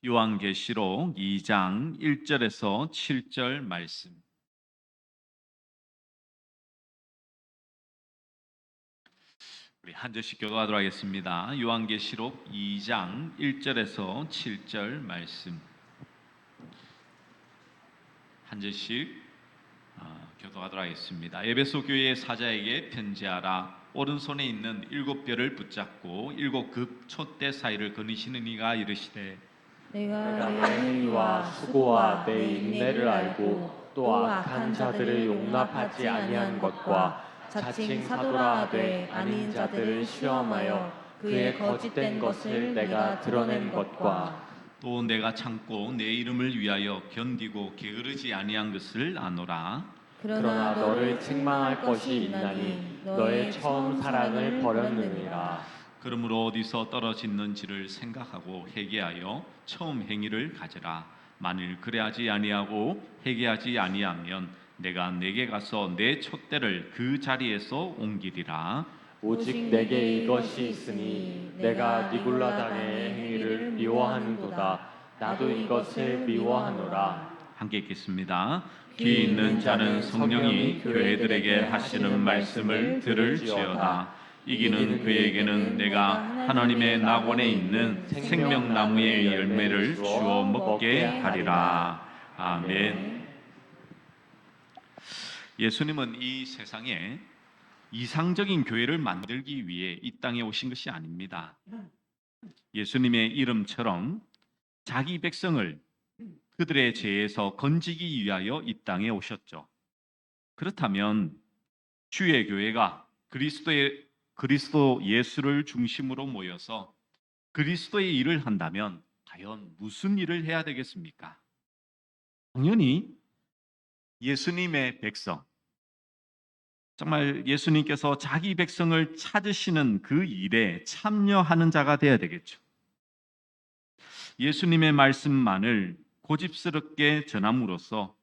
요한계시록 2장 1절에서 7절 말씀. 우리 한 절씩 교도하도록 하겠습니다. 요한계시록 2장 1절에서 7절 말씀. 한 절씩 교도하도록 하겠습니다. 에베소 교회의 사자에게 편지하라. 오른손에 있는 7별을 붙잡고 7급 촛대 사이를 거니시는 이가 이르시되 내가 내 행위와 수고와 내 인내를 알고 또 악한 자들을 용납하지 아니한 것과 자칭 사도라 하되 아닌 자들을 시험하여 그의 거짓된 것을 내가 드러낸 것과 또 내가 참고 내 이름을 위하여 견디고 게으르지 아니한 것을 아노라. 그러나 너를 책망할 것이 있나니 너의 처음 사랑을 버렸느니라. 그러므로 어디서 떨어졌는지를 생각하고 회개하여 처음 행위를 가져라. 만일 그래하지 아니하고 회개하지 아니하면 내가 내게 가서 내 촛대를 그 자리에서 옮기리라. 오직 내게 이것이 있으니 내가 니굴라당의 행위를 미워하는도다. 나도 이것을 미워하노라. 함께 읽겠습니다. 귀 있는 자는 성령이 교회들에게 하시는 말씀을 들을지어다. 이기는 그에게는 내가 하나님의 낙원에 있는 생명나무의 열매를 주어 먹게 하리라. 아멘. 예수님은 이 세상에 이상적인 교회를 만들기 위해 이 땅에 오신 것이 아닙니다. 예수님의 이름처럼 자기 백성을 그들의 죄에서 건지기 위하여 이 땅에 오셨죠. 그렇다면 주의 교회가 그리스도 예수를 중심으로 모여서 그리스도의 일을 한다면 과연 무슨 일을 해야 되겠습니까? 당연히 예수님의 백성, 정말 예수님께서 자기 백성을 찾으시는 그 일에 참여하는 자가 되어야 되겠죠. 예수님의 말씀만을 고집스럽게 전함으로써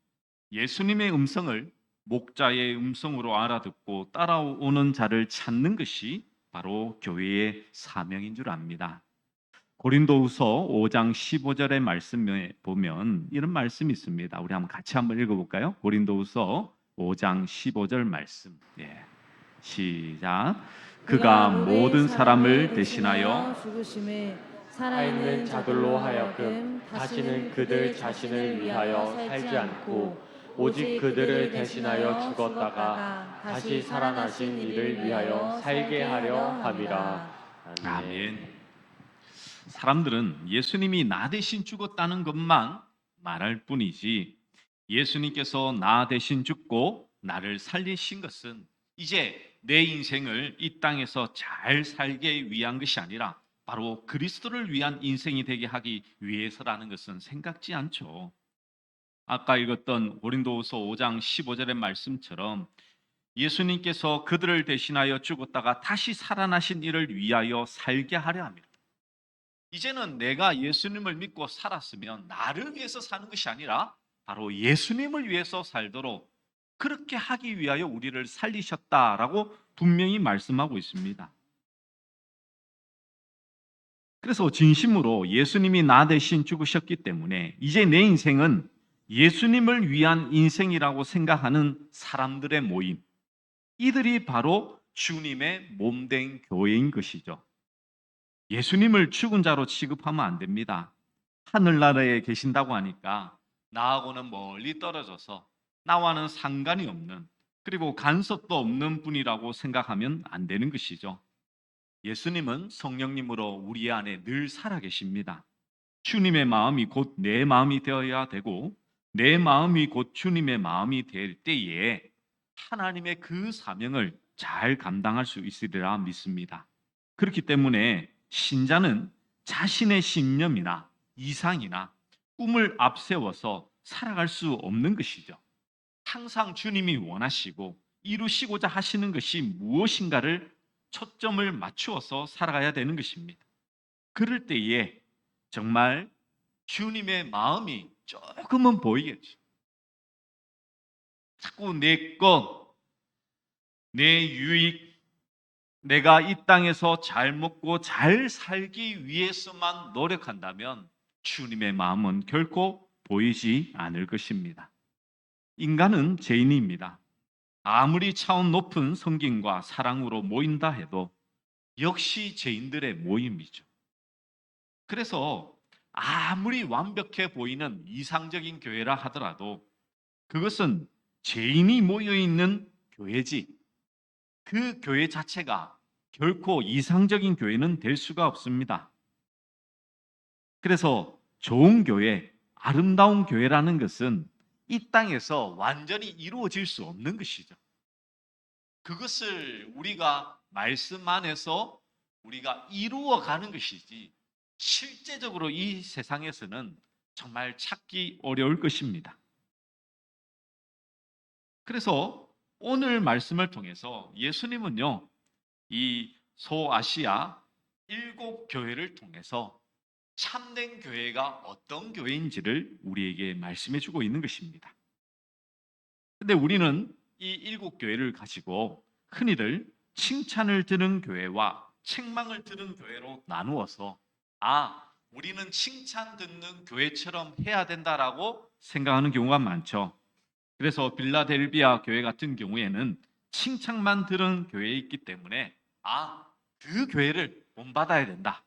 예수님의 음성을 목자의 음성으로 알아듣고 따라오는 자를 찾는 것이 바로 교회의 사명인 줄 압니다. 고린도후서 5장 15절의 말씀에 보면 이런 말씀이 있습니다. 우리 같이 한번 읽어볼까요? 고린도후서 5장 15절 말씀. 시작. 그가 모든 사람을 대신하여 죽으심에 살아있는 자들로 하여금 다시는 그들 자신을 위하여 살지 않고 오직 그들을 대신하여 죽었다가 다시 살아나신 이를 위하여 살게 하려 함이라. 아멘. 사람들은 예수님이 나 대신 죽었다는 것만 말할 뿐이지 예수님께서 나 대신 죽고 나를 살리신 것은 이제 내 인생을 이 땅에서 잘 살게 위한 것이 아니라 바로 그리스도를 위한 인생이 되게 하기 위해서라는 것은 생각지 않죠. 아까 읽었던 고린도후서 5장 15절의 말씀처럼 예수님께서 그들을 대신하여 죽었다가 다시 살아나신 이를 위하여 살게 하려 합니다. 이제는 내가 예수님을 믿고 살았으면 나를 위해서 사는 것이 아니라 바로 예수님을 위해서 살도록 그렇게 하기 위하여 우리를 살리셨다라고 분명히 말씀하고 있습니다. 그래서 진심으로 예수님이 나 대신 죽으셨기 때문에 이제 내 인생은 예수님을 위한 인생이라고 생각하는 사람들의 모임, 이들이 바로 주님의 몸된 교회인 것이죠. 예수님을 죽은 자로 취급하면 안 됩니다. 하늘나라에 계신다고 하니까 나하고는 멀리 떨어져서 나와는 상관이 없는, 그리고 간섭도 없는 분이라고 생각하면 안 되는 것이죠. 예수님은 성령님으로 우리 안에 늘 살아계십니다. 주님의 마음이 곧 내 마음이 되어야 되고 내 마음이 곧 주님의 마음이 될 때에 하나님의 그 사명을 잘 감당할 수 있으리라 믿습니다. 그렇기 때문에 신자는 자신의 신념이나 이상이나 꿈을 앞세워서 살아갈 수 없는 것이죠. 항상 주님이 원하시고 이루시고자 하시는 것이 무엇인가를 초점을 맞추어서 살아가야 되는 것입니다. 그럴 때에 정말 주님의 마음이 조금은 보이겠죠. 자꾸 내 것, 내 유익, 내가 이 땅에서 잘 먹고 잘 살기 위해서만 노력한다면 주님의 마음은 결코 보이지 않을 것입니다. 인간은 죄인입니다. 아무리 차원 높은 성김과 사랑으로 모인다 해도 역시 죄인들의 모임이죠. 그래서 아무리 완벽해 보이는 이상적인 교회라 하더라도 그것은 죄인이 모여 있는 교회지, 그 교회 자체가 결코 이상적인 교회는 될 수가 없습니다. 그래서 좋은 교회, 아름다운 교회라는 것은 이 땅에서 완전히 이루어질 수 없는 것이죠. 그것을 우리가 말씀 안에서 우리가 이루어가는 것이지, 실제적으로 이 세상에서는 정말 찾기 어려울 것입니다. 그래서 오늘 말씀을 통해서 예수님은요, 이 소아시아 7교회를 통해서 참된 교회가 어떤 교회인지를 우리에게 말씀해 주고 있는 것입니다. 근데 우리는 이 7교회를 가지고 흔히들 칭찬을 들은 교회와 책망을 들은 교회로 나누어서 우리는 칭찬 듣는 교회처럼 해야 된다라고 생각하는 경우가 많죠. 그래서 빌라델비아 교회 같은 경우에는 칭찬만 들은 교회에 있기 때문에 그 교회를 본받아야 된다.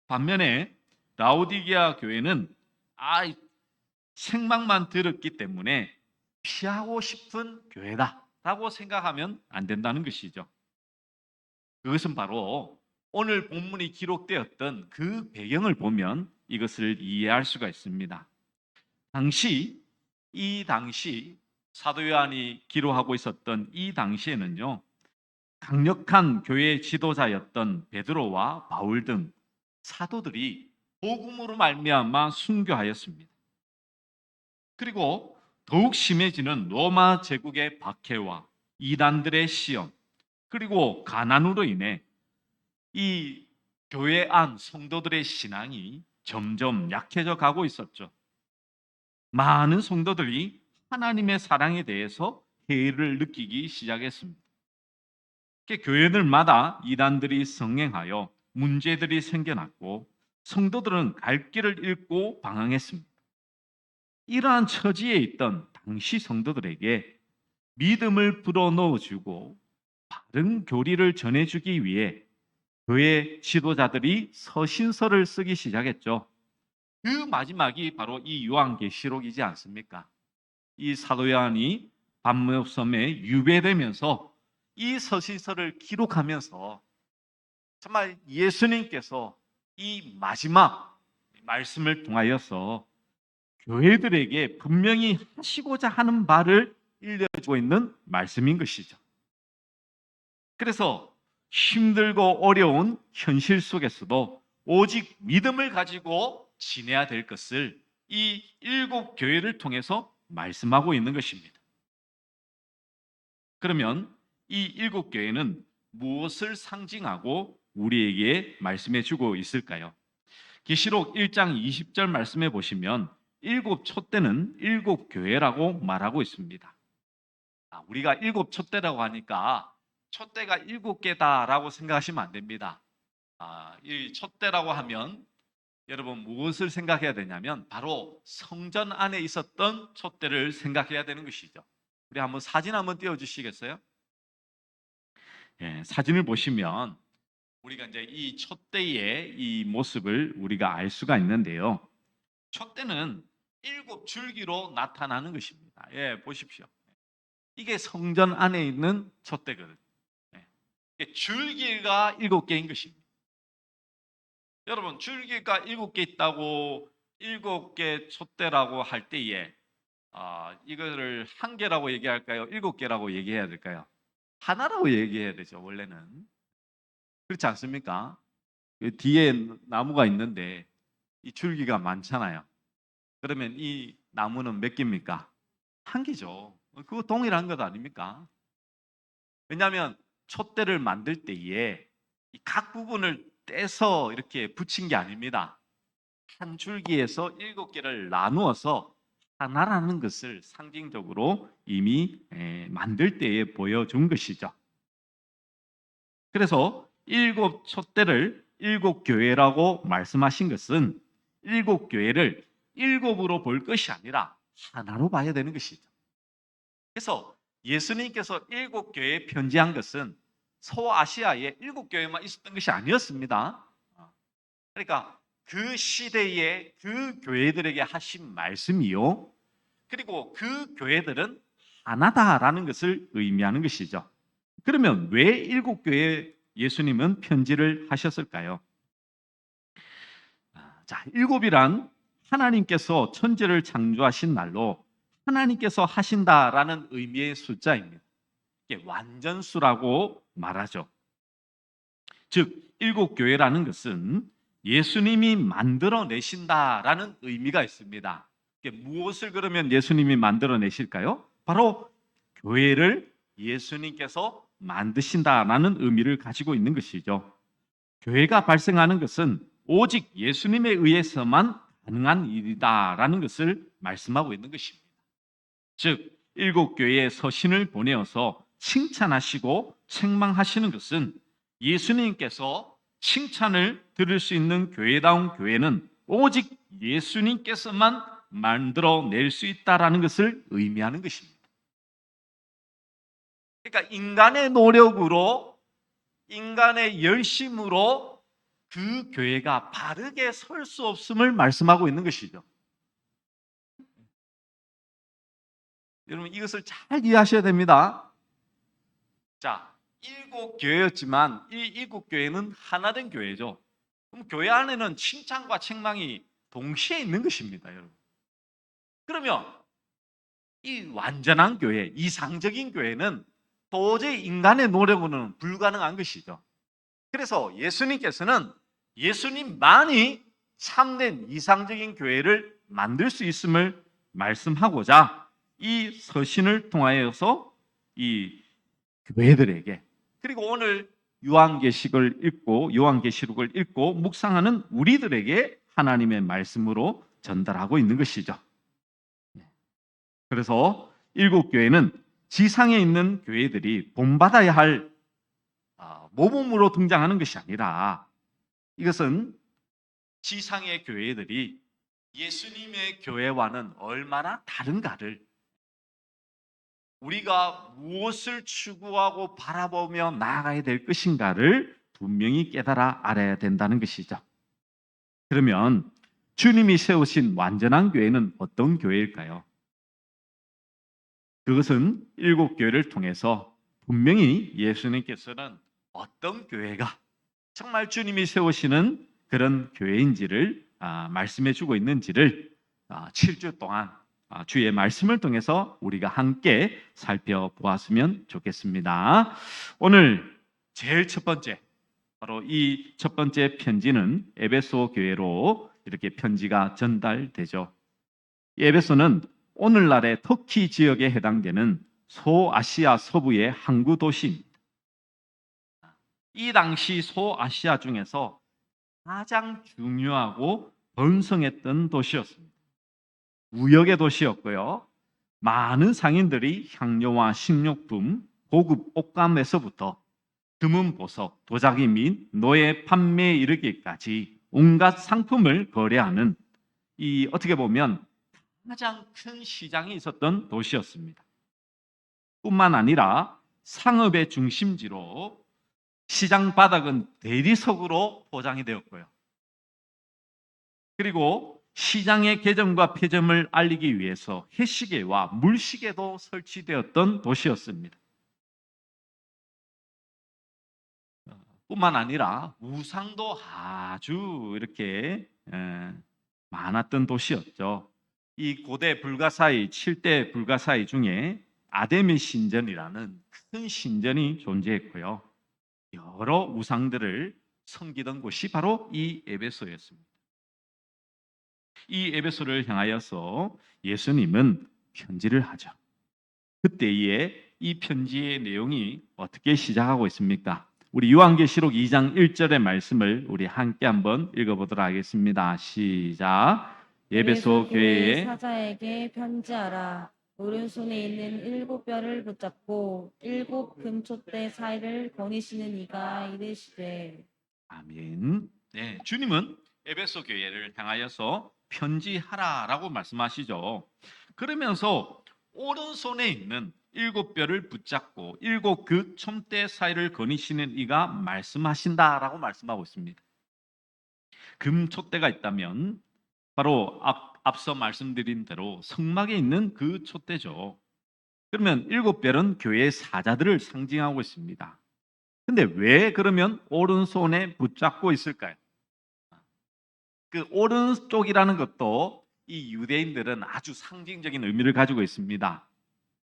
반면에 라오디게아 교회는 책망만 들었기 때문에 피하고 싶은 교회다라고 생각하면 안 된다는 것이죠. 그것은 바로 오늘 본문이 기록되었던 그 배경을 보면 이것을 이해할 수가 있습니다. 이 당시 사도 요한이 기록하고 있었던 이 당시에는요, 강력한 교회 지도자였던 베드로와 바울 등 사도들이 복음으로 말미암아 순교하였습니다. 그리고 더욱 심해지는 로마 제국의 박해와 이단들의 시험, 그리고 가난으로 인해 이 교회 안 성도들의 신앙이 점점 약해져 가고 있었죠. 많은 성도들이 하나님의 사랑에 대해서 회의를 느끼기 시작했습니다. 교회들마다 이단들이 성행하여 문제들이 생겨났고 성도들은 갈 길을 잃고 방황했습니다. 이러한 처지에 있던 당시 성도들에게 믿음을 불어넣어주고 바른 교리를 전해주기 위해 교회 지도자들이 서신서를 쓰기 시작했죠. 그 마지막이 바로 이 요한계시록이지 않습니까? 이 사도 요한이 patmos 섬에 유배되면서 이 서신서를 기록하면서 정말 예수님께서 이 마지막 말씀을 통하여서 교회들에게 분명히 하시고자 하는 바를 일러주고 있는 말씀인 것이죠. 그래서 힘들고 어려운 현실 속에서도 오직 믿음을 가지고 지내야 될 것을 이 7교회를 통해서 말씀하고 있는 것입니다. 그러면 이 7교회는 무엇을 상징하고 우리에게 말씀해 주고 있을까요? 계시록 1장 20절 말씀해 보시면 7촛대는 7교회라고 말하고 있습니다. 우리가 7촛대라고 하니까 촛대가 7개다라고 생각하시면 안 됩니다. 이 촛대라고 하면 여러분 무엇을 생각해야 되냐면 바로 성전 안에 있었던 촛대를 생각해야 되는 것이죠. 우리 한번 사진 한번 띄워주시겠어요? 사진을 보시면 우리가 이제 이 촛대의 이 모습을 우리가 알 수가 있는데요. 촛대는 7줄기로 나타나는 것입니다. 보십시오. 이게 성전 안에 있는 촛대거든요. 줄기가 7개인 것입니다. 여러분 줄기가 7개 있다고 7개 촛대라고 할 때에 이거를 한 개라고 얘기할까요? 7개라고 얘기해야 될까요? 하나라고 얘기해야 되죠. 원래는 그렇지 않습니까? 뒤에 나무가 있는데 이 줄기가 많잖아요. 그러면 이 나무는 몇 개입니까? 한 개죠. 그거 동일한 것 아닙니까? 왜냐하면 촛대를 만들 때에 각 부분을 떼서 이렇게 붙인 게 아닙니다. 한 줄기에서 7개를 나누어서 하나라는 것을 상징적으로 이미 만들 때에 보여준 것이죠. 그래서 7촛대를 7교회라고 말씀하신 것은 일곱 교회를 일곱으로 볼 것이 아니라 하나로 봐야 되는 것이죠. 그래서 예수님께서 일곱 교회에 편지한 것은 소아시아에 일곱 교회만 있었던 것이 아니었습니다. 그러니까 그 시대에 그 교회들에게 하신 말씀이요. 그리고 그 교회들은 하나다라는 것을 의미하는 것이죠. 그러면 왜 일곱 교회에 예수님은 편지를 하셨을까요? 자, 일곱이란 하나님께서 천지를 창조하신 날로 하나님께서 하신다라는 의미의 숫자입니다. 이게 완전수라고 말하죠. 즉, 일곱 교회라는 것은 예수님이 만들어내신다라는 의미가 있습니다. 무엇을 그러면 예수님이 만들어내실까요? 바로 교회를 예수님께서 만드신다라는 의미를 가지고 있는 것이죠. 교회가 발생하는 것은 오직 예수님에 의해서만 가능한 일이다라는 것을 말씀하고 있는 것입니다. 즉, 일곱 교회에 서신을 보내어서 칭찬하시고 책망하시는 것은 예수님께서 칭찬을 들을 수 있는 교회다운 교회는 오직 예수님께서만 만들어낼 수 있다라는 것을 의미하는 것입니다. 그러니까 인간의 노력으로, 인간의 열심으로 그 교회가 바르게 설 수 없음을 말씀하고 있는 것이죠. 여러분, 이것을 잘 이해하셔야 됩니다. 자, 일곱 교회였지만 이 일곱 교회는 하나된 교회죠. 그럼 교회 안에는 칭찬과 책망이 동시에 있는 것입니다, 여러분. 그러면 이 완전한 교회, 이상적인 교회는 도저히 인간의 노력으로는 불가능한 것이죠. 그래서 예수님께서는 예수님만이 참된 이상적인 교회를 만들 수 있음을 말씀하고자 이 서신을 통하여서 이 교회들에게, 그리고 오늘 요한계시록을 읽고 묵상하는 우리들에게 하나님의 말씀으로 전달하고 있는 것이죠. 그래서 일곱 교회는 지상에 있는 교회들이 본받아야 할 모범으로 등장하는 것이 아니라, 이것은 지상의 교회들이 예수님의 교회와는 얼마나 다른가를, 우리가 무엇을 추구하고 바라보며 나아가야 될 것인가를 분명히 깨달아 알아야 된다는 것이죠. 그러면 주님이 세우신 완전한 교회는 어떤 교회일까요? 그것은 일곱 교회를 통해서 분명히 예수님께서는 어떤 교회가 정말 주님이 세우시는 그런 교회인지를 말씀해 주고 있는지를 7주 동안 주의 말씀을 통해서 우리가 함께 살펴보았으면 좋겠습니다. 오늘 제일 첫 번째, 바로 이 첫 번째 편지는 에베소 교회로 이렇게 편지가 전달되죠. 이 에베소는 오늘날의 터키 지역에 해당되는 소아시아 서부의 항구 도시입니다. 이 당시 소아시아 중에서 가장 중요하고 번성했던 도시였습니다. 무역의 도시였고요. 많은 상인들이 향료와 식료품, 고급 옷감에서부터 금은 보석, 도자기 및 노예 판매에 이르기까지 온갖 상품을 거래하는, 이 어떻게 보면 가장 큰 시장이 있었던 도시였습니다. 뿐만 아니라 상업의 중심지로 시장 바닥은 대리석으로 포장이 되었고요. 그리고 시장의 개점과 폐점을 알리기 위해서 해시계와 물시계도 설치되었던 도시였습니다. 뿐만 아니라 우상도 아주 이렇게 많았던 도시였죠. 이 고대 불가사의 7대 불가사의 중에 아데미 신전이라는 큰 신전이 존재했고요. 여러 우상들을 섬기던 곳이 바로 이 에베소였습니다. 이 에베소를 향하여서 예수님은 편지를 하죠. 그때에 이 편지의 내용이 어떻게 시작하고 있습니까? 우리 요한계시록 2장 1절의 말씀을 우리 함께 한번 읽어보도록 하겠습니다. 시작. 에베소 교회의 사자에게 편지하라. 오른손에 있는 일곱 별을 붙잡고 일곱 금촛대 사이를 거니시는 이가 이르시되. 아멘. 네, 주님은 에베소 교회를 향하여서 편지하라라고 말씀하시죠. 그러면서 오른손에 있는 7뼈를 붙잡고 7 촘대 사이를 거니시는 이가 말씀하신다라고 말씀하고 있습니다. 금촛대가 있다면 바로 앞서 말씀드린 대로 성막에 있는 그 촛대죠. 그러면 7별은 교회의 사자들을 상징하고 있습니다. 근데 왜 그러면 오른손에 붙잡고 있을까요? 그 오른쪽이라는 것도 이 유대인들은 아주 상징적인 의미를 가지고 있습니다.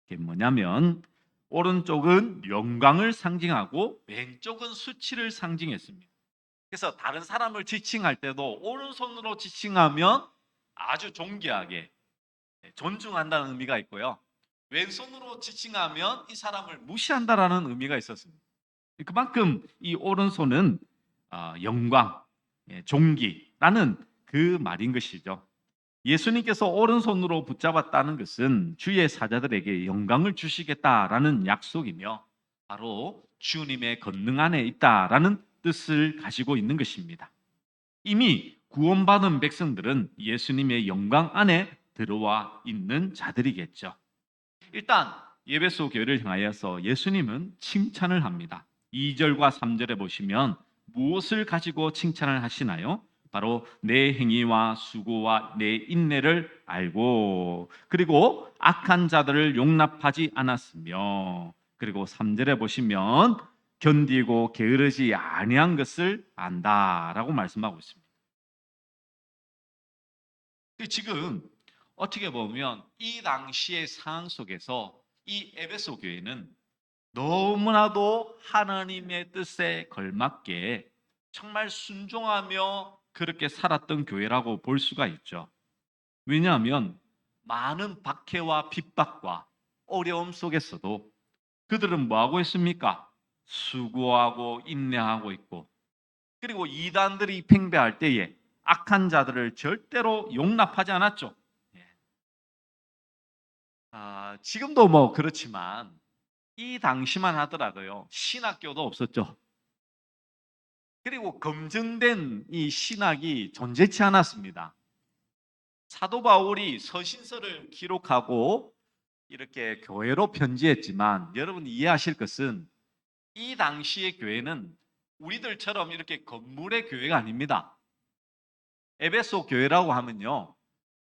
그게 뭐냐면 오른쪽은 영광을 상징하고 왼쪽은 수치를 상징했습니다. 그래서 다른 사람을 지칭할 때도 오른손으로 지칭하면 아주 존귀하게 존중한다는 의미가 있고요. 왼손으로 지칭하면 이 사람을 무시한다라는 의미가 있었습니다. 그만큼 이 오른손은 영광, 존귀라는 그 말인 것이죠. 예수님께서 오른손으로 붙잡았다는 것은 주의 사자들에게 영광을 주시겠다라는 약속이며 바로 주님의 권능 안에 있다라는 뜻을 가지고 있는 것입니다. 이미 구원받은 백성들은 예수님의 영광 안에 들어와 있는 자들이겠죠. 일단 에베소 교회를 향하여서 예수님은 칭찬을 합니다. 2절과 3절에 보시면 무엇을 가지고 칭찬을 하시나요? 바로 내 행위와 수고와 내 인내를 알고 그리고 악한 자들을 용납하지 않았으며 그리고 3절에 보시면 견디고 게으르지 아니한 것을 안다라고 말씀하고 있습니다. 지금 어떻게 보면 이 당시의 상황 속에서 이 에베소 교회는 너무나도 하나님의 뜻에 걸맞게 정말 순종하며 그렇게 살았던 교회라고 볼 수가 있죠. 왜냐하면 많은 박해와 핍박과 어려움 속에서도 그들은 뭐하고 있습니까? 수고하고 인내하고 있고 그리고 이단들이 팽배할 때에 악한 자들을 절대로 용납하지 않았죠. 지금도 뭐 그렇지만 이 당시만 하더라도요 신학교도 없었죠. 그리고 검증된 이 신학이 존재치 않았습니다. 사도 바울이 서신서를 기록하고 이렇게 교회로 편지했지만 여러분 이해하실 것은 이 당시의 교회는 우리들처럼 이렇게 건물의 교회가 아닙니다. 에베소 교회라고 하면요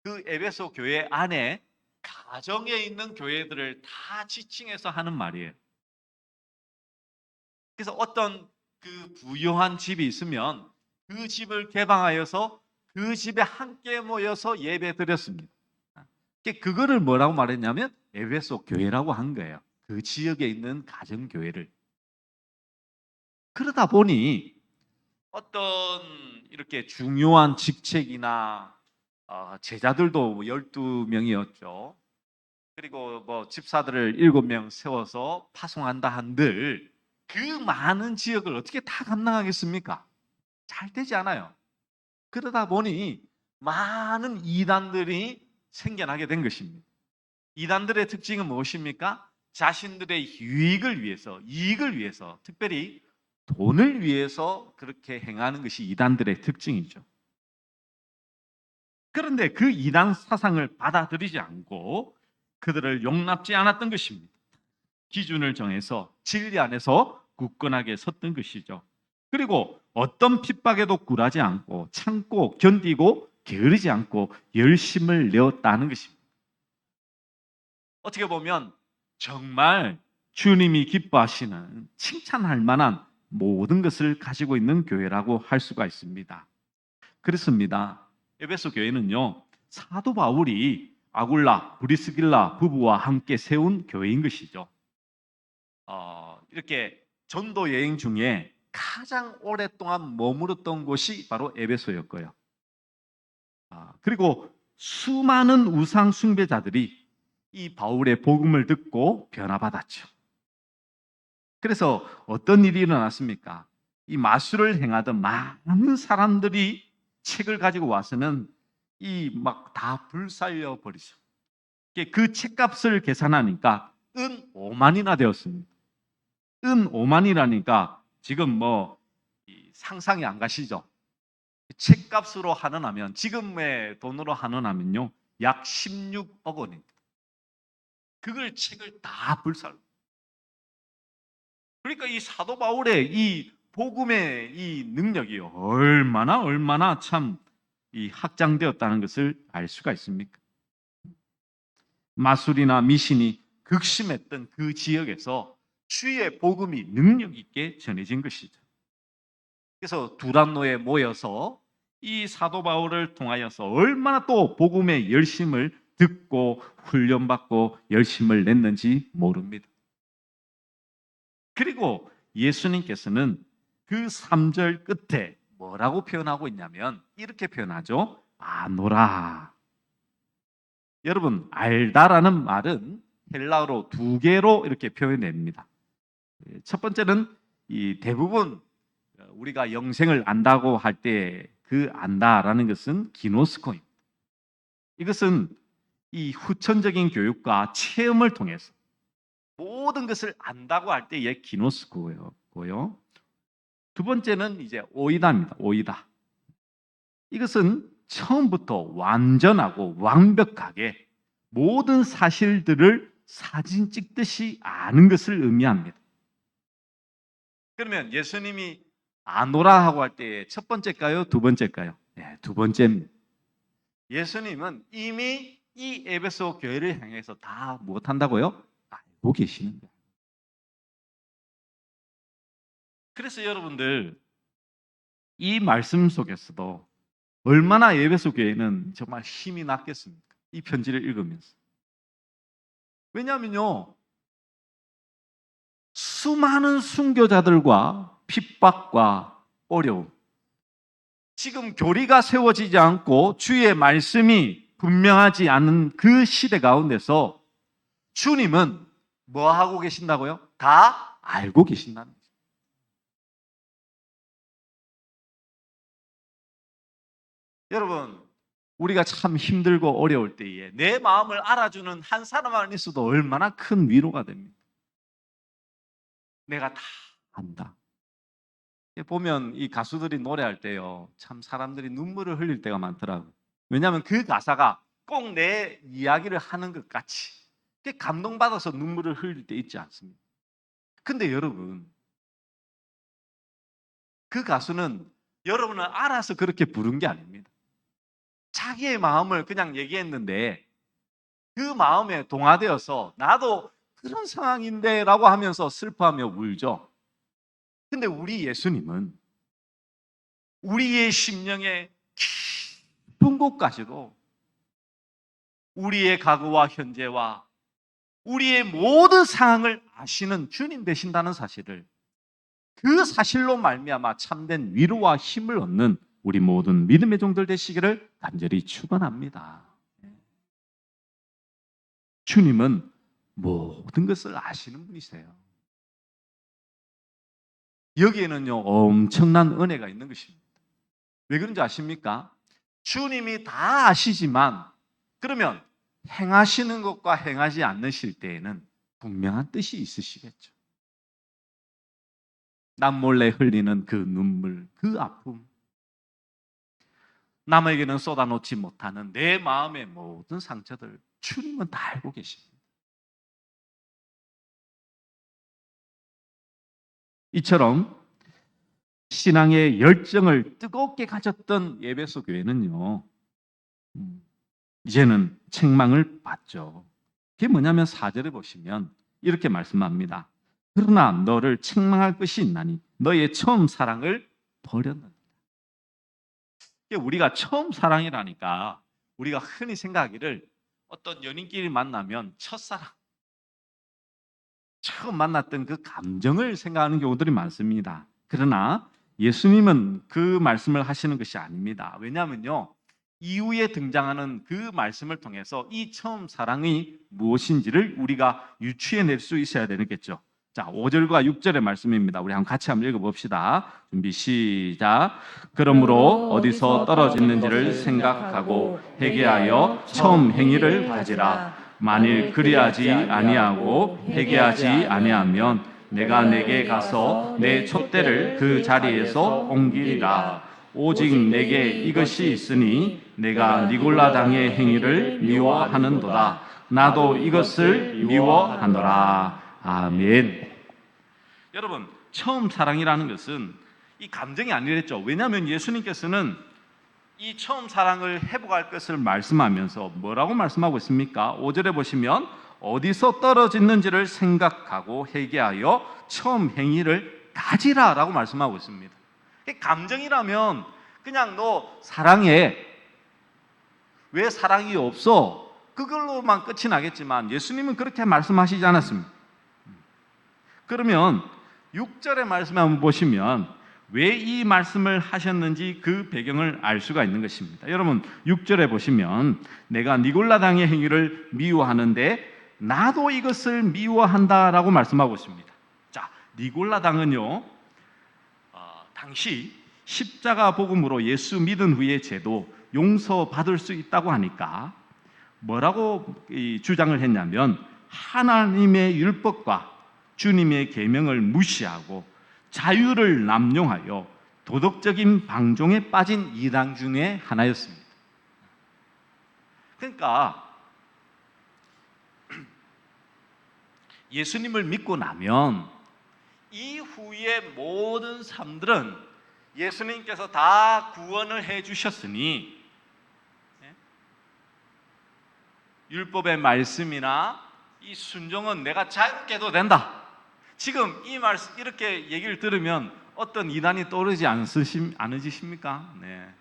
그 에베소 교회 안에 가정에 있는 교회들을 다 지칭해서 하는 말이에요. 그래서 어떤 그 부유한 집이 있으면 그 집을 개방하여서 그 집에 함께 모여서 예배 드렸습니다. 그거를 뭐라고 말했냐면 에베소 교회라고 한 거예요. 그 지역에 있는 가정교회를. 그러다 보니 어떤 이렇게 중요한 직책이나 제자들도 12명이었죠. 그리고 뭐 집사들을 7명 세워서 파송한다 한들 그 많은 지역을 어떻게 다 감당하겠습니까? 잘 되지 않아요. 그러다 보니 많은 이단들이 생겨나게 된 것입니다. 이단들의 특징은 무엇입니까? 자신들의 유익을 위해서, 이익을 위해서, 특별히 돈을 위해서 그렇게 행하는 것이 이단들의 특징이죠. 그런데 그 이단 사상을 받아들이지 않고 그들을 용납지 않았던 것입니다. 기준을 정해서 진리 안에서 굳건하게 섰던 것이죠. 그리고 어떤 핍박에도 굴하지 않고 참고 견디고 게으르지 않고 열심을 내었다는 것입니다. 어떻게 보면 정말 주님이 기뻐하시는 칭찬할 만한 모든 것을 가지고 있는 교회라고 할 수가 있습니다. 그렇습니다. 에베소 교회는요 사도 바울이 아굴라, 브리스길라 부부와 함께 세운 교회인 것이죠. 이렇게 전도 여행 중에 가장 오랫동안 머물렀던 곳이 바로 에베소였고요. 그리고 수많은 우상 숭배자들이 이 바울의 복음을 듣고 변화받았죠. 그래서 어떤 일이 일어났습니까? 이 마술을 행하던 많은 사람들이 책을 가지고 와서는 이 막 다 불살려 버리죠. 그 책값을 계산하니까 은 5만이나 되었습니다. 은 5만이라니까 지금 뭐 상상이 안 가시죠? 책값으로 환원하면, 지금의 돈으로 환원하면요, 약 16억 원입니다. 그걸 책을 다 불살. 그러니까 이 사도 바울의 이 복음의 이 능력이 얼마나 참 이 확장되었다는 것을 알 수가 있습니까? 마술이나 미신이 극심했던 그 지역에서 주의 복음이 능력 있게 전해진 것이죠. 그래서 두란노에 모여서 이 사도 바울을 통하여서 얼마나 또 복음의 열심을 듣고 훈련받고 열심을 냈는지 모릅니다. 그리고 예수님께서는 그 3절 끝에 뭐라고 표현하고 있냐면 이렇게 표현하죠. 아노라. 여러분, 알다라는 말은 헬라어로 두 개로 이렇게 표현됩니다. 첫 번째는 이 대부분 우리가 영생을 안다고 할 때 그 안다라는 것은 기노스코입니다. 이것은 이 후천적인 교육과 체험을 통해서 모든 것을 안다고 할 때의 기노스코고요. 두 번째는 이제 오이다입니다. 오이다. 이것은 처음부터 완전하고 완벽하게 모든 사실들을 사진 찍듯이 아는 것을 의미합니다. 그러면 예수님이 아노라 하고 할 때 첫 번째일까요? 두 번째일까요? 네, 두 번째입니다. 예수님은 이미 이 에베소 교회를 향해서 다 무엇한다고요? 알고 계시는 거예요. 그래서 여러분들 이 말씀 속에서도 얼마나 에베소 교회는 정말 힘이 났겠습니까? 이 편지를 읽으면서. 왜냐하면요, 수많은 순교자들과 핍박과 어려움, 지금 교리가 세워지지 않고 주의 말씀이 분명하지 않은 그 시대 가운데서 주님은 뭐 하고 계신다고요? 다 알고 계신다는 거죠. 여러분, 우리가 참 힘들고 어려울 때에 내 마음을 알아주는 한 사람만 있어도 얼마나 큰 위로가 됩니다. 내가 다 안다. 보면 이 가수들이 노래할 때요, 참 사람들이 눈물을 흘릴 때가 많더라고요. 왜냐하면 그 가사가 꼭 내 이야기를 하는 것 같이 감동받아서 눈물을 흘릴 때 있지 않습니까? 근데 여러분, 그 가수는 여러분을 알아서 그렇게 부른 게 아닙니다. 자기의 마음을 그냥 얘기했는데 그 마음에 동화되어서 나도 그런 상황인데 라고 하면서 슬퍼하며 울죠. 근데 우리 예수님은 우리의 심령의 깊은 곳까지도 우리의 과거와 현재와 우리의 모든 상황을 아시는 주님 되신다는 사실을, 그 사실로 말미암아 참된 위로와 힘을 얻는 우리 모든 믿음의 종들 되시기를 간절히 축원합니다. 주님은 모든 것을 아시는 분이세요. 여기에는요, 엄청난 은혜가 있는 것입니다. 왜 그런지 아십니까? 주님이 다 아시지만 그러면 행하시는 것과 행하지 않으실 때에는 분명한 뜻이 있으시겠죠. 남몰래 흘리는 그 눈물, 그 아픔, 남에게는 쏟아놓지 못하는 내 마음의 모든 상처들, 주님은 다 알고 계십니다. 이처럼 신앙의 열정을 뜨겁게 가졌던 에베소 교회는요, 이제는 책망을 받죠. 그게 뭐냐면 4절에 보시면 이렇게 말씀합니다. 그러나 너를 책망할 것이 있나니 너의 처음 사랑을 버렸느니라. 우리가 처음 사랑이라니까 우리가 흔히 생각하기를 어떤 연인끼리 만나면 첫사랑, 처음 만났던 그 감정을 생각하는 경우들이 많습니다. 그러나 예수님은 그 말씀을 하시는 것이 아닙니다. 왜냐하면요, 이후에 등장하는 그 말씀을 통해서 이 처음 사랑이 무엇인지를 우리가 유추해낼 수 있어야 되겠죠. 자, 5절과 6절의 말씀입니다. 우리 같이 한번 읽어봅시다. 준비 시작. 그러므로 어디서 떨어졌는지를 생각하고 회개하여 처음 행위를 가지라. 만일 그리하지 아니하고 회개하지 아니하면 내가 내게 가서 내 촛대를 그 자리에서 옮기리라. 오직 내게 이것이 있으니 내가 니골라 당의 행위를 미워하는도다. 나도 이것을 미워하노라. 아멘. 여러분, 처음 사랑이라는 것은 이 감정이 아니랬죠. 왜냐하면 예수님께서는 이 처음 사랑을 회복할 것을 말씀하면서 뭐라고 말씀하고 있습니까? 5절에 보시면 어디서 떨어졌는지를 생각하고 회개하여 처음 행위를 가지라 라고 말씀하고 있습니다. 감정이라면 그냥 너 사랑해, 왜 사랑이 없어? 그걸로만 끝이 나겠지만 예수님은 그렇게 말씀하시지 않았습니다. 그러면 6절의 말씀을 한번 보시면 왜 이 말씀을 하셨는지 그 배경을 알 수가 있는 것입니다. 여러분 6절에 보시면 내가 니골라 당의 행위를 미워하는데 나도 이것을 미워한다라고 말씀하고 있습니다. 자, 니골라 당은요, 당시 십자가 복음으로 예수 믿은 후에 죄도 용서받을 수 있다고 하니까 뭐라고 주장을 했냐면 하나님의 율법과 주님의 계명을 무시하고 자유를 남용하여 도덕적인 방종에 빠진 이단 중에 하나였습니다. 그러니까 예수님을 믿고 나면 이후의 모든 삶들은 예수님께서 다 구원을 해주셨으니 율법의 말씀이나 이 순종은 내가 자유롭게 해도 된다. 지금 이 말씀 이렇게 얘기를 들으면 어떤 이단이 떠오르지 않으십니까? 네.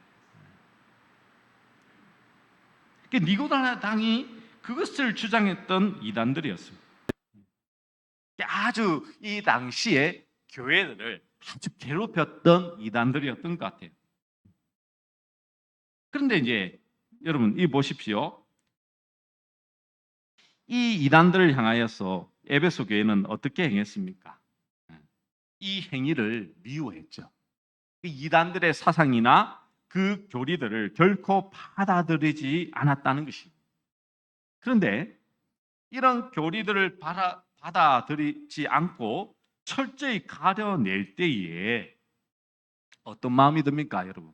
니고라 당이 그것을 주장했던 이단들이었습니다. 아주 이 당시에 교회들을 아주 괴롭혔던 이단들이었던 것 같아요. 그런데 이제 여러분 이 보십시오. 이 이단들을 향하여서 에베소 교회는 어떻게 행했습니까? 이 행위를 미워했죠. 이단들의 사상이나 그 교리들을 결코 받아들이지 않았다는 것입니다. 그런데 이런 교리들을 받아들이지 않고 철저히 가려낼 때에 어떤 마음이 듭니까, 여러분?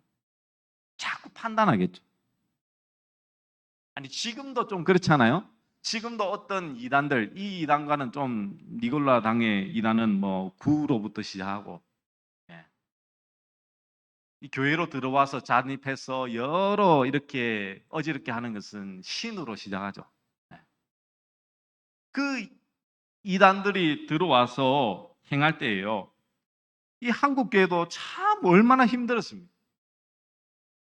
자꾸 판단하겠죠. 아니 지금도 좀 그렇잖아요. 지금도 어떤 이단들, 이 이단과는 좀 니골라 당의 이단은 뭐 구로부터 시작하고 이 교회로 들어와서 잠입해서 여러 이렇게 어지럽게 하는 것은 신으로 시작하죠. 그 이단들이 들어와서 행할 때예요. 이 한국 교회도 참 얼마나 힘들었습니다.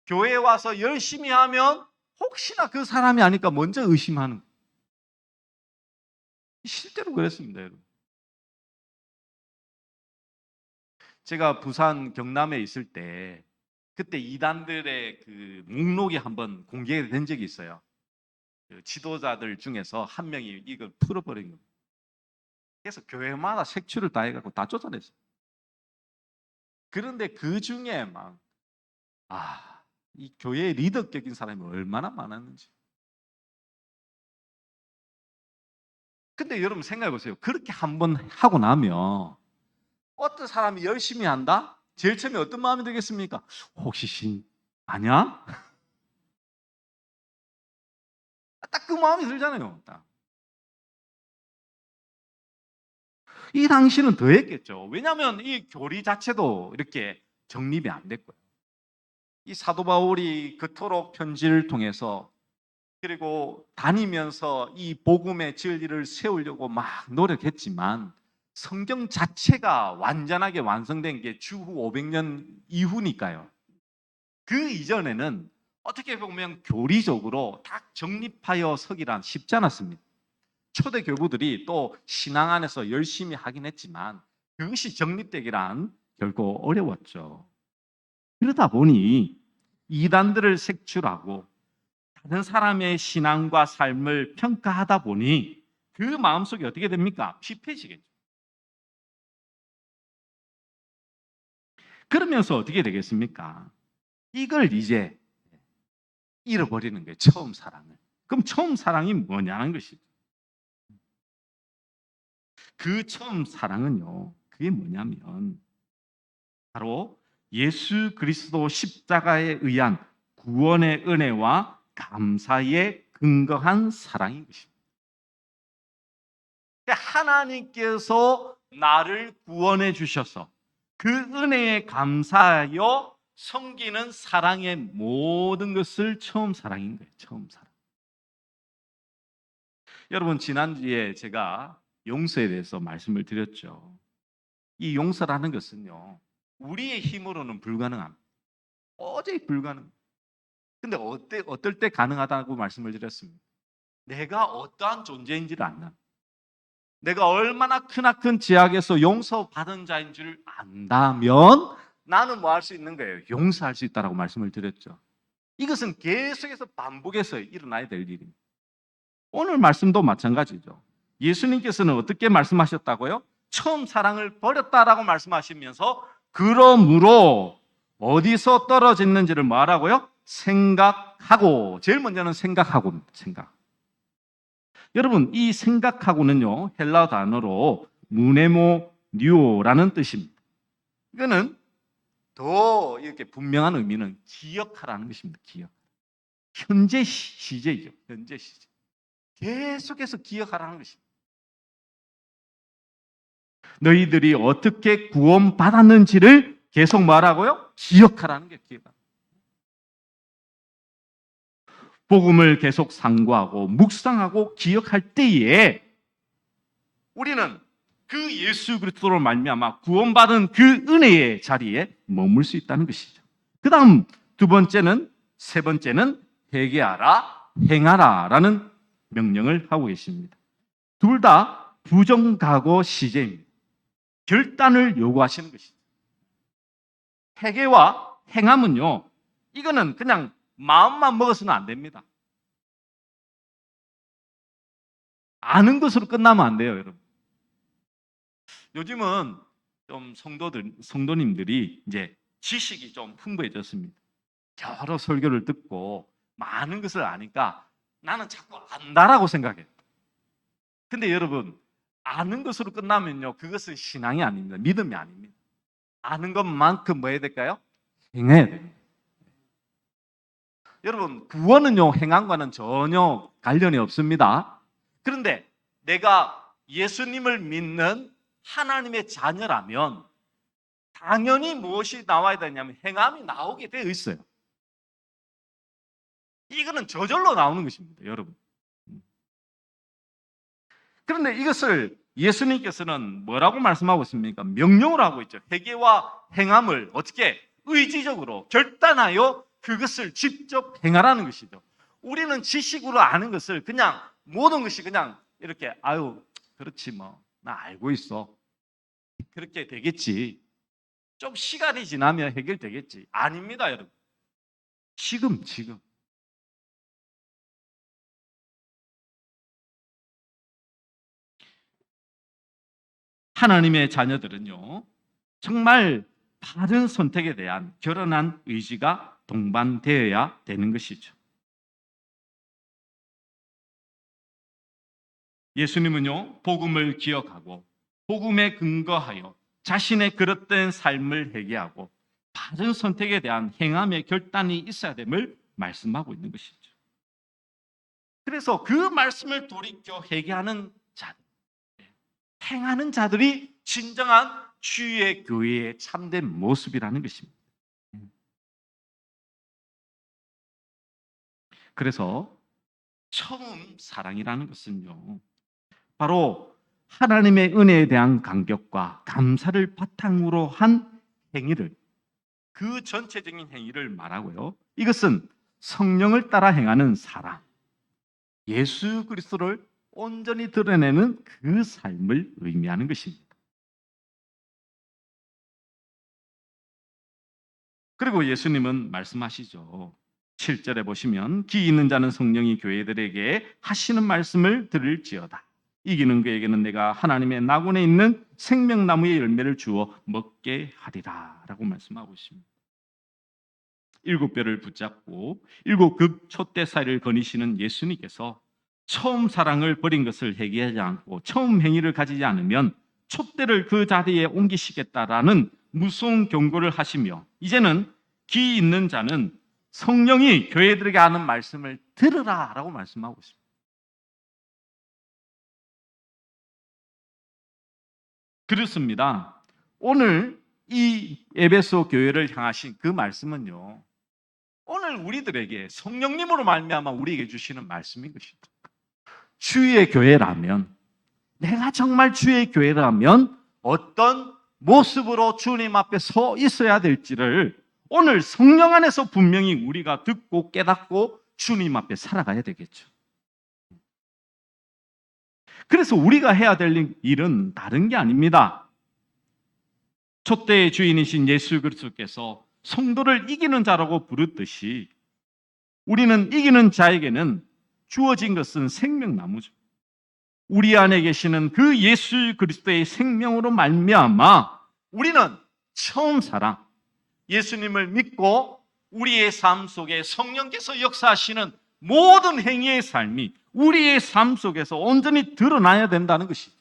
교회에 와서 열심히 하면 혹시나 그 사람이 아닐까 먼저 의심하는 거예요. 실제로 그랬습니다, 여러분. 제가 부산 경남에 있을 때 그때 이단들의 그 목록이 한번 공개된 적이 있어요. 그 지도자들 중에서 한 명이 이걸 풀어버린 겁니다. 그래서 교회마다 색출을 다 해갖고 다 쫓아냈어요. 그런데 그 중에 이 교회의 리더격인 사람이 얼마나 많았는지. 근데 여러분 생각해 보세요. 그렇게 한번 하고 나면 어떤 사람이 열심히 한다? 제일 처음에 어떤 마음이 들겠습니까? 혹시 신 아니야? 딱 그 마음이 들잖아요. 딱. 이 당시는 더 했겠죠. 왜냐하면 이 교리 자체도 이렇게 정립이 안 됐고요. 이 사도 바울이 그토록 편지를 통해서 그리고 다니면서 이 복음의 진리를 세우려고 막 노력했지만 성경 자체가 완전하게 완성된 게 주후 500년 이후니까요. 그 이전에는 어떻게 보면 교리적으로 딱 정립하여 서기란 쉽지 않았습니다. 초대 교부들이 또 신앙 안에서 열심히 하긴 했지만 그것이 정립되기란 결코 어려웠죠. 그러다 보니 이단들을 색출하고 다른 사람의 신앙과 삶을 평가하다 보니 그 마음속이 어떻게 됩니까? 피폐해지겠죠. 그러면서 어떻게 되겠습니까? 이걸 이제 잃어버리는 거예요. 처음 사랑을. 그럼 처음 사랑이 뭐냐는 것이죠. 그 처음 사랑은요. 그게 뭐냐면 바로 예수 그리스도 십자가에 의한 구원의 은혜와 감사에 근거한 사랑인 것입니다. 하나님께서 나를 구원해 주셔서 그 은혜에 감사하여 섬기는 사랑의 모든 것을 처음 사랑인 거예요. 처음 사랑. 여러분, 지난주에 제가 용서에 대해서 말씀을 드렸죠. 이 용서라는 것은요, 우리의 힘으로는 불가능합니다. 도저히 불가능. 근데 어떨 때 가능하다고 말씀을 드렸습니다. 내가 어떠한 존재인지를 안다. 내가 얼마나 크나큰 죄악에서 용서받은 자인 줄 안다면 나는 뭐 할 수 있는 거예요? 용서할 수 있다라고 말씀을 드렸죠. 이것은 계속해서 반복해서 일어나야 될 일입니다. 오늘 말씀도 마찬가지죠. 예수님께서는 어떻게 말씀하셨다고요? 처음 사랑을 버렸다라고 말씀하시면서 그러므로 어디서 떨어졌는지를 말하고요? 생각하고. 제일 먼저는 생각하고입니다. 생각. 여러분, 이 생각하고는요, 헬라 단어로 무네모뉴오라는 뜻입니다. 이거는 더 이렇게 분명한 의미는 기억하라는 것입니다. 기억. 현재 시제이죠. 현재 시제. 계속해서 기억하라는 것입니다. 너희들이 어떻게 구원받았는지를 계속 말하고요, 기억하라는 게 기억. 복음을 계속 상고하고 묵상하고 기억할 때에 우리는 그 예수 그리스도로 말미암아 구원받은 그 은혜의 자리에 머물 수 있다는 것이죠. 그 다음 세 번째는 회개하라, 행하라라는 명령을 하고 계십니다. 둘 다 부정각오 시제입니다. 결단을 요구하시는 것이죠. 회개와 행함은요, 이거는 그냥 마음만 먹어서는 안 됩니다. 아는 것으로 끝나면 안 돼요, 여러분. 요즘은 좀 성도님들이 이제 지식이 좀 풍부해졌습니다. 여러 설교를 듣고 많은 것을 아니까 나는 자꾸 안다라고 생각해요. 근데 여러분, 아는 것으로 끝나면요, 그것은 신앙이 아닙니다. 믿음이 아닙니다. 아는 것만큼 뭐 해야 될까요? 행해야 됩니다. 여러분, 구원은요, 행함과는 전혀 관련이 없습니다. 그런데 내가 예수님을 믿는 하나님의 자녀라면 당연히 무엇이 나와야 되냐면 행함이 나오게 되어 있어요. 이거는 저절로 나오는 것입니다, 여러분. 그런데 이것을 예수님께서는 뭐라고 말씀하고 있습니까? 명령을 하고 있죠. 회개와 행함을 어떻게 의지적으로 결단하여 그것을 직접 행하라는 것이죠. 우리는 지식으로 아는 것을 그냥 모든 것이 그냥 이렇게 그렇지 뭐 나 알고 있어. 그렇게 되겠지. 좀 시간이 지나면 해결되겠지. 아닙니다, 여러분. 지금. 하나님의 자녀들은요, 정말 바른 선택에 대한 결연한 의지가 동반되어야 되는 것이죠. 예수님은요, 복음을 기억하고 복음에 근거하여 자신의 그릇된 삶을 회개하고 바른 선택에 대한 행함의 결단이 있어야 됨을 말씀하고 있는 것이죠. 그래서 그 말씀을 돌이켜 회개하는 자들, 행하는 자들이 진정한 주의 교회의 참된 모습이라는 것입니다. 그래서 처음 사랑이라는 것은요, 바로 하나님의 은혜에 대한 감격과 감사를 바탕으로 한 행위를, 그 전체적인 행위를 말하고요. 이것은 성령을 따라 행하는 사랑, 예수 그리스도를 온전히 드러내는 그 삶을 의미하는 것입니다. 그리고 예수님은 말씀하시죠. 7절에 보시면 기 있는 자는 성령이 교회들에게 하시는 말씀을 들을지어다. 이기는 그에게는 내가 하나님의 낙원에 있는 생명나무의 열매를 주어 먹게 하리라 라고 말씀하고 있습니다. 7뼈를 붙잡고 7급 촛대 사이를 거니시는 예수님께서 처음 사랑을 버린 것을 회개하지 않고 처음 행위를 가지지 않으면 촛대를 그 자리에 옮기시겠다라는 무서운 경고를 하시며 이제는 귀 있는 자는 성령이 교회들에게 하는 말씀을 들으라 라고 말씀하고 있습니다. 그렇습니다. 오늘 이 에베소 교회를 향하신 그 말씀은요, 오늘 우리들에게 성령님으로 말미암아 우리에게 주시는 말씀인 것입니다. 주의 교회라면, 내가 정말 주의 교회라면 어떤 모습으로 주님 앞에 서 있어야 될지를 오늘 성령 안에서 분명히 우리가 듣고 깨닫고 주님 앞에 살아가야 되겠죠. 그래서 우리가 해야 될 일은 다른 게 아닙니다. 촛대의 주인이신 예수 그리스도께서 성도를 이기는 자라고 부르듯이 우리는 이기는 자에게는 주어진 것은 생명나무죠. 우리 안에 계시는 그 예수 그리스도의 생명으로 말미암아 우리는 처음 살아 예수님을 믿고 우리의 삶 속에 성령께서 역사하시는 모든 행위의 삶이 우리의 삶 속에서 온전히 드러나야 된다는 것이죠.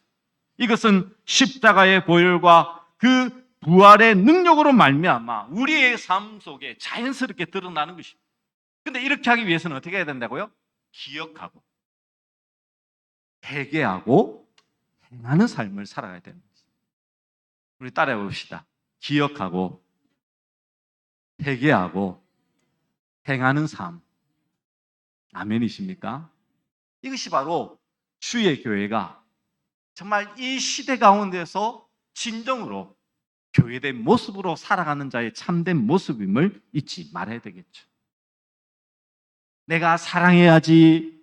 이것은 십자가의 보혈과 그 부활의 능력으로 말미암아 우리의 삶 속에 자연스럽게 드러나는 것입니다. 그런데 이렇게 하기 위해서는 어떻게 해야 된다고요? 기억하고 회개하고 행하는 삶을 살아가야 됩니다. 우리 따라해 봅시다. 기억하고 회개하고 행하는 삶. 아멘이십니까? 이것이 바로 주의 교회가 정말 이 시대 가운데서 진정으로 교회된 모습으로 살아가는 자의 참된 모습임을 잊지 말아야 되겠죠. 내가 사랑해야지,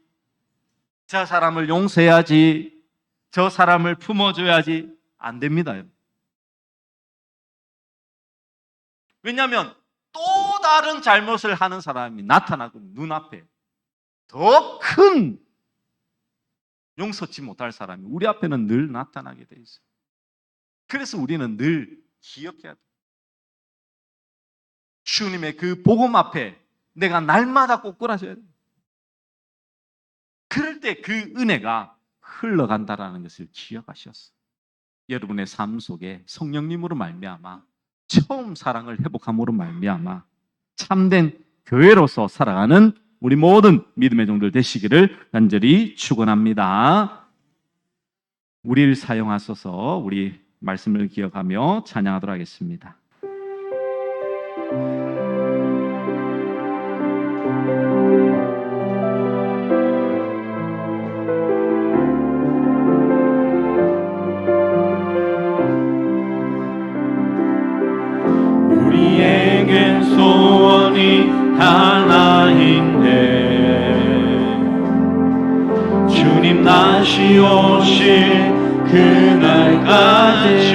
저 사람을 용서해야지, 저 사람을 품어줘야지, 안 됩니다. 왜냐하면 또 다른 잘못을 하는 사람이 나타나고 눈앞에 더 큰 용서치 못할 사람이 우리 앞에는 늘 나타나게 돼 있어요. 그래서 우리는 늘 기억해야 돼요. 주님의 그 복음 앞에 내가 날마다 꼬꾸라져야 돼요. 그럴 때 그 은혜가 흘러간다라는 것을 기억하셨어요. 여러분의 삶 속에 성령님으로 말미암아 처음 사랑을 회복함으로 말미암아 참된 교회로서 살아가는 우리 모든 믿음의 종들 되시기를 간절히 축원합니다. 우리를 사용하소서. 우리 말씀을 기억하며 찬양하도록 하겠습니다. 우리에겐 소원이 하나인데 주님 다시 오실 그날까지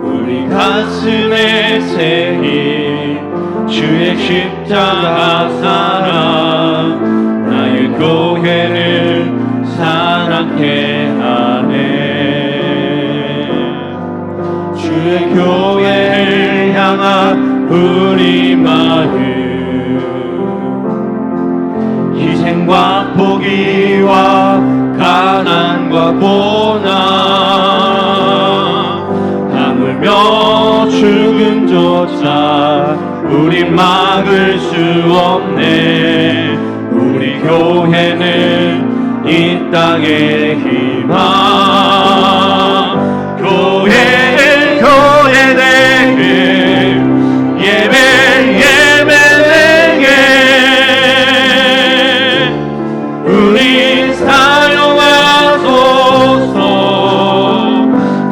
우리 가슴에 새긴 주의 십자가 사랑 나의 교회를 사랑케 하네. 주의 교회를 향한 우리 마음 희생과 포기와 가난과 고난 하물며 죽음조차 우리 막을 수 없네. 우리 교회는 이 땅의 희망 교회되길 예배되게 우리 사용하소서.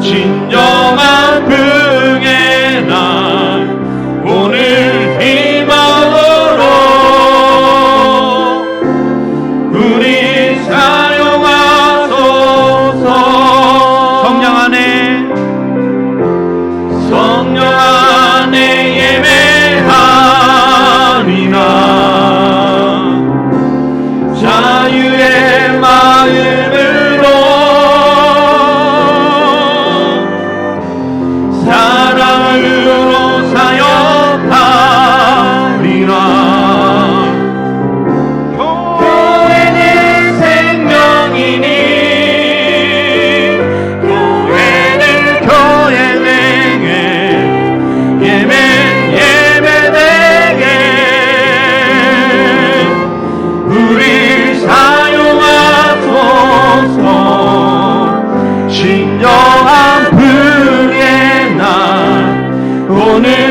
진정한 긍휼의 날 오늘 희망으로 우리 사용하소서. 오늘